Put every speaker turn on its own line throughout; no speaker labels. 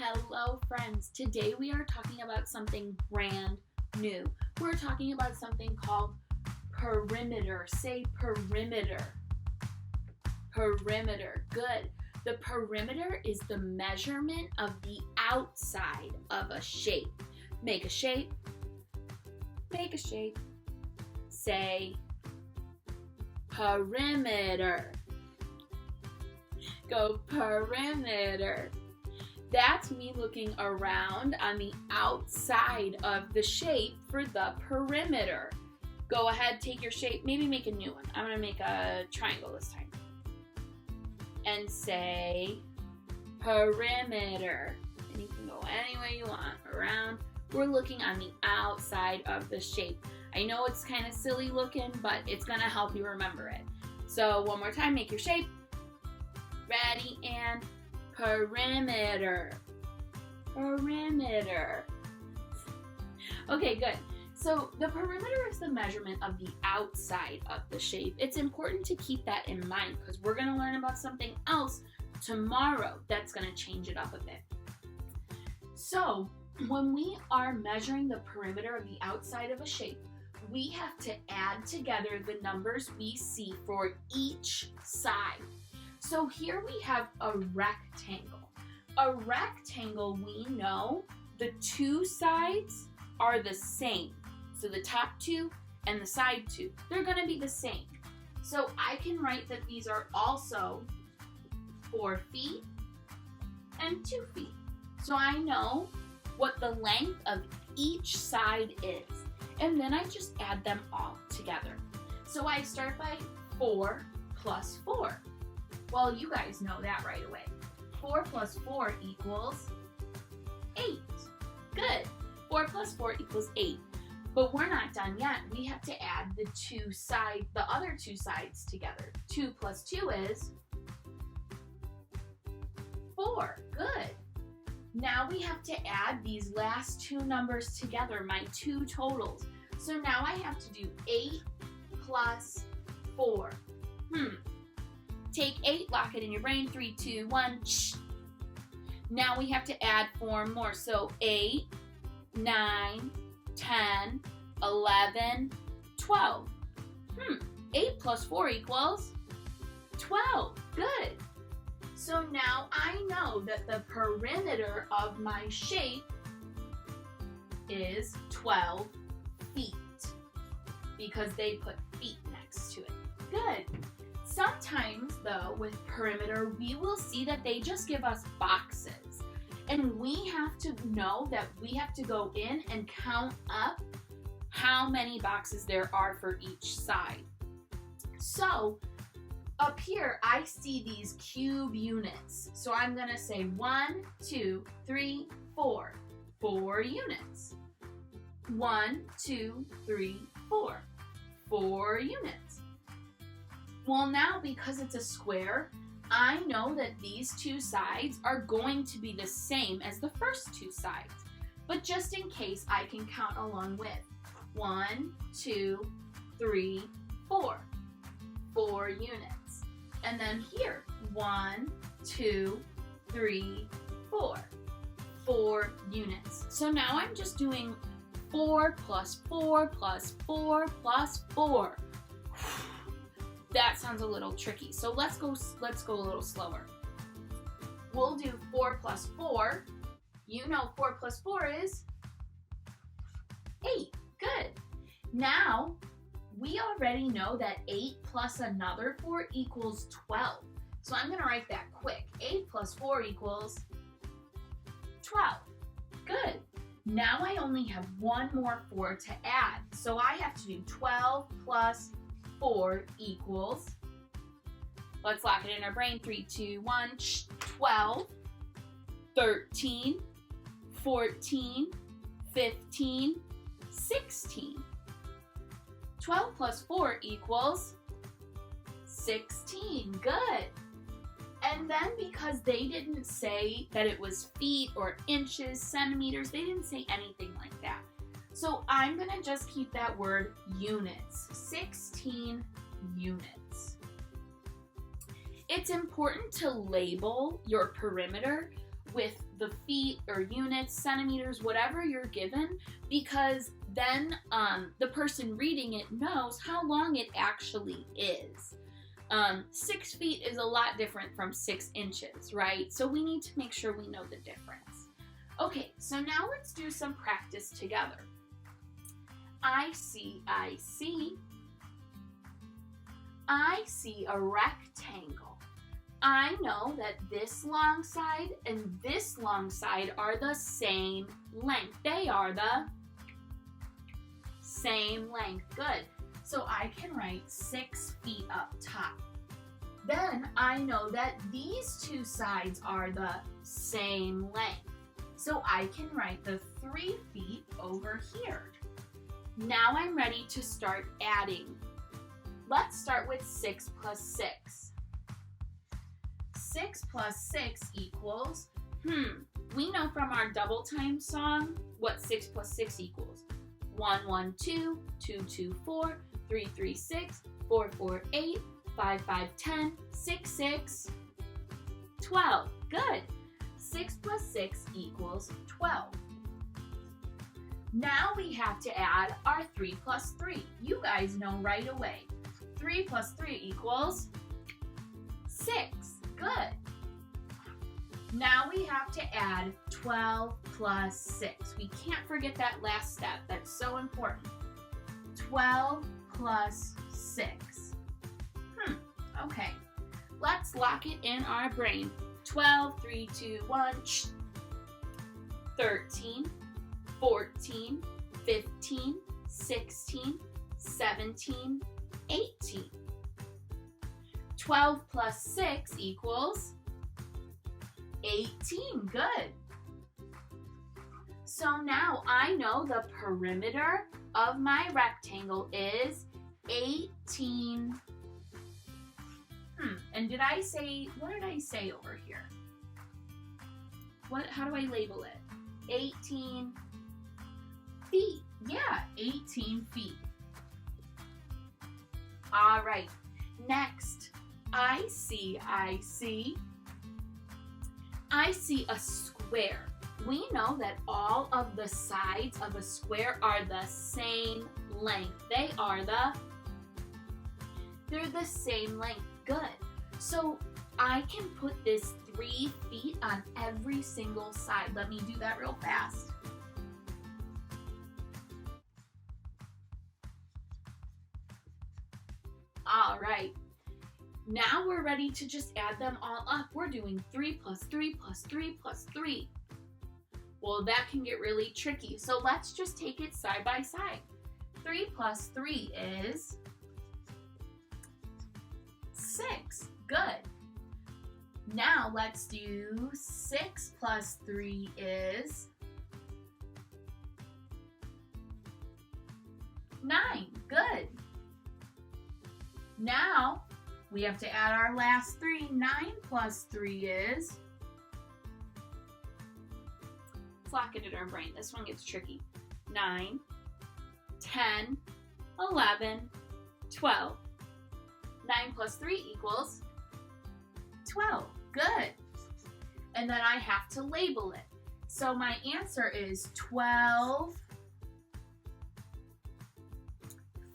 Hello friends, today we are talking about something brand new. We're talking about something called perimeter. Say perimeter. Perimeter, good. The perimeter is the measurement of the outside of a shape. Make a shape. Make a shape. Say perimeter. Go perimeter. That's me looking around on the outside of the shape for the perimeter. Go ahead, take your shape, maybe make a new one. I'm going to make a triangle this time. And say perimeter. And you can go any way you want around. We're looking on the outside of the shape. I know it's kind of silly looking, but it's going to help you remember it. So one more time, make your shape. Ready and perimeter. Perimeter. Okay, good. So the perimeter is the measurement of the outside of the shape. It's important to keep that in mind because we're going to learn about something else tomorrow that's going to change it up a bit. So when we are measuring the perimeter of the outside of a shape, we have to add together the numbers we see for each side. So here we have a rectangle. A rectangle, we know the two sides are the same. So the top two and the side two, they're going to be the same. So I can write that these are also 4 feet and 2 feet. So I know what the length of each side is. And then I just add them all together. So I start by 4 plus 4. Well, you guys know that right away. 4 plus 4 equals 8. Good. 4 plus 4 equals 8. But we're not done yet. We have to add the other two sides together. 2 plus 2 is 4. Good. Now we have to add these last two numbers together, my two totals. So now I have to do 8 plus 4. Take 8, lock it in your brain. 3, 2, 1. Shh. Now we have to add 4 more. So 8, 9, 10, 11, 12. 8 plus 4 equals 12. Good. So now I know that the perimeter of my shape is 12 feet because they put feet next to it. Good. Sometimes, though, with perimeter, we will see that they just give us boxes. And we have to know that we have to go in and count up how many boxes there are for each side. So, up here, I see these cube units. So I'm going to say 1, 2, 3, 4. 4 units. 1, 2, 3, 4. 4 units. Well, now because it's a square, I know that these two sides are going to be the same as the first two sides. But just in case, I can count along with 1, 2, 3, 4. 4 units. And then here, 1, 2, 3, 4. 4 units. So now I'm just doing 4 plus 4 plus 4 plus 4. That sounds a little tricky. So let's go a little slower. We'll do 4 plus 4. You know 4 plus 4 is 8. Good. Now, we already know that 8 plus another 4 equals 12. So I'm going to write that quick. 8 plus 4 equals 12. Good. Now I only have one more 4 to add. So I have to do 12 plus 4 equals, let's lock it in our brain, 3, 2, 1, 12, 13, 14, 15, 16. 12 plus 4 equals 16. Good. And then because they didn't say that it was feet or inches, centimeters, they didn't say anything like that. So I'm going to just keep that word units. 16 units. It's important to label your perimeter with the feet or units, centimeters, whatever you're given, because then the person reading it knows how long it actually is. 6 feet is a lot different from 6 inches, right? So we need to make sure we know the difference. Okay, so now let's do some practice together. I see a rectangle. I know that this long side and this long side are the same length. They are the same length. Good. So I can write 6 feet up top. Then I know that these two sides are the same length. So I can write the 3 feet over here. Now I'm ready to start adding. Let's start with 6 plus 6. 6 plus 6 equals, we know from our double time song what 6 plus 6 equals. 1, 1, 2, 2, 2, 4, 3, 3, 6, 4, 4, 8, 5, 5, 10, 6, 6, 12. Good. 6 plus 6 equals 12. Now we have to add our 3 plus 3. You guys know right away. 3 plus 3 equals 6. Good. Now we have to add 12 plus 6. We can't forget that last step. That's so important. 12 plus 6. Okay. Let's lock it in our brain. 12, 3, 2, 1. 13, 14, 15, 16, 17, 18. 12 plus 6 equals 18. Good. So now I know the perimeter of my rectangle is 18. And did I say, what did I say over here? How do I label it? 18 feet. Yeah, 18 feet. All right. Next, I see a square. We know that all of the sides of a square are the same length. They're the same length. Good. So I can put this 3 feet on every single side. Let me do that real fast. All right. Now we're ready to just add them all up. We're doing 3 plus 3 plus 3 plus 3. Well, that can get really tricky. So let's just take it side by side. 3 plus 3 is 6. Good. Now let's do 6 plus 3 is 9. Good. Now we have to add our last 3. 9 plus 3 is, let's lock it in our brain. This one gets tricky. 9, 10, 11, 12. 9 plus 3 equals 12. Good. And then I have to label it. So my answer is 12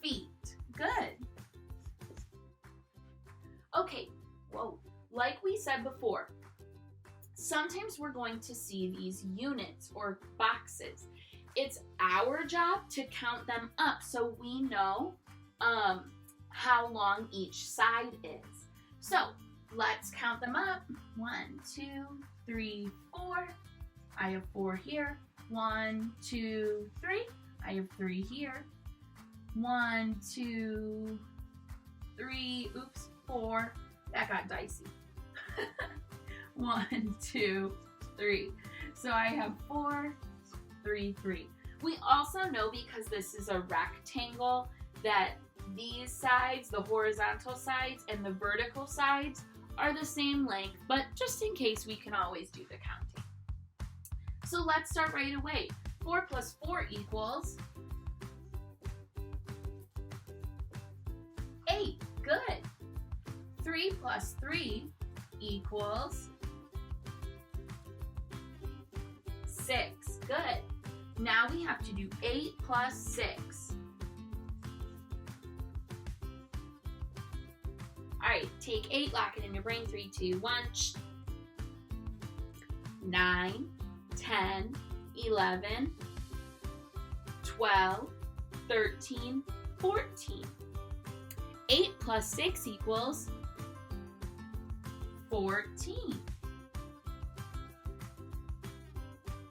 feet. Good. Okay, whoa. Like we said before, sometimes we're going to see these units or boxes. It's our job to count them up so we know how long each side is. So let's count them up. 1, 2, 3, 4. I have 4 here. 1, 2, 3. I have 3 here. 1, 2, 3. Oops, 4. That got dicey. 1, 2, 3. So I have 4, 3, 3. We also know, because this is a rectangle, that these sides, the horizontal sides and the vertical sides, are the same length, but just in case, we can always do the counting. So let's start right away. 4 plus 4 equals 8. Good. 3 plus 3 equals 6. Good. Now we have to do 8 plus 6. All right, take 8, lock it in your brain. 3, 2, 1. 9, 10, 11, 12, 13, 14. 8 plus 6 equals 14.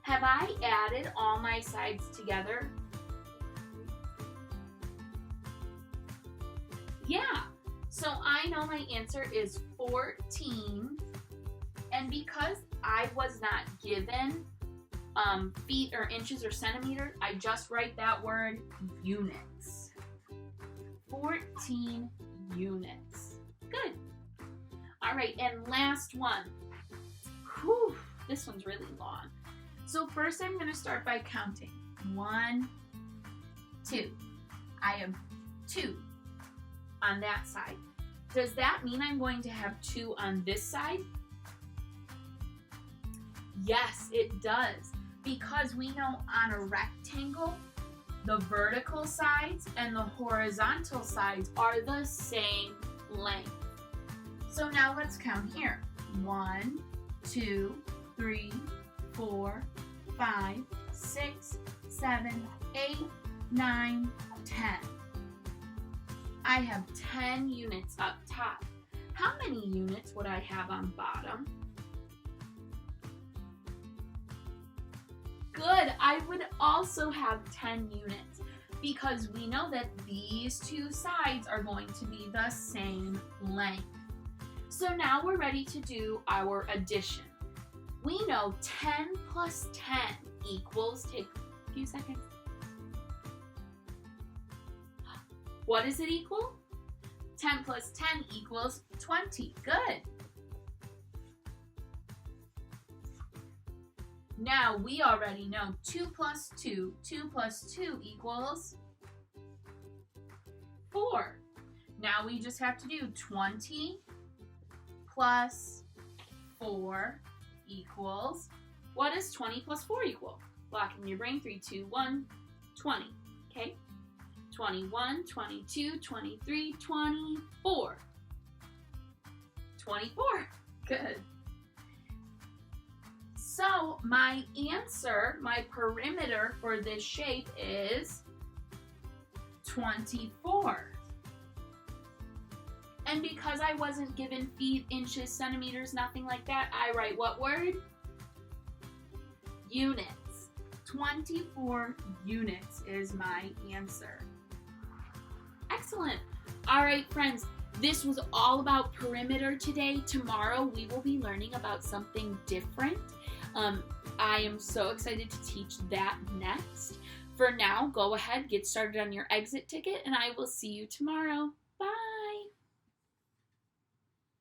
Have I added all my sides together? Yeah. So I know my answer is 14. And because I was not given feet or inches or centimeters, I just write that word units. 14 units. Good. All right, and last one. Whew, this one's really long. So first I'm going to start by counting. 1, 2. I have 2 on that side. Does that mean I'm going to have 2 on this side? Yes, it does. Because we know on a rectangle, the vertical sides and the horizontal sides are the same length. So now let's count here. 1, 2, 3, 4, 5, 6, 7, 8, 9, 10. I have 10 units up top. How many units would I have on bottom? Good, I would also have 10 units because we know that these two sides are going to be the same length. So now we're ready to do our addition. We know 10 plus 10 equals, take a few seconds. What does it equal? 10 plus 10 equals 20. Good. Now we already know 2 plus 2. 2 plus 2 equals 4. Now we just have to do 20 plus 4 equals, what does 20 plus 4 equal? Lock in your brain. 3, 2, 1, 20. Okay? 21, 22, 23, 24. 24. Good. So my answer, my perimeter for this shape is 24. And because I wasn't given feet, inches, centimeters, nothing like that, I write what word? Units. 24 units is my answer. Excellent. All right, friends, this was all about perimeter today. Tomorrow we will be learning about something different. I am so excited to teach that next. For now, go ahead, get started on your exit ticket, and I will see you tomorrow.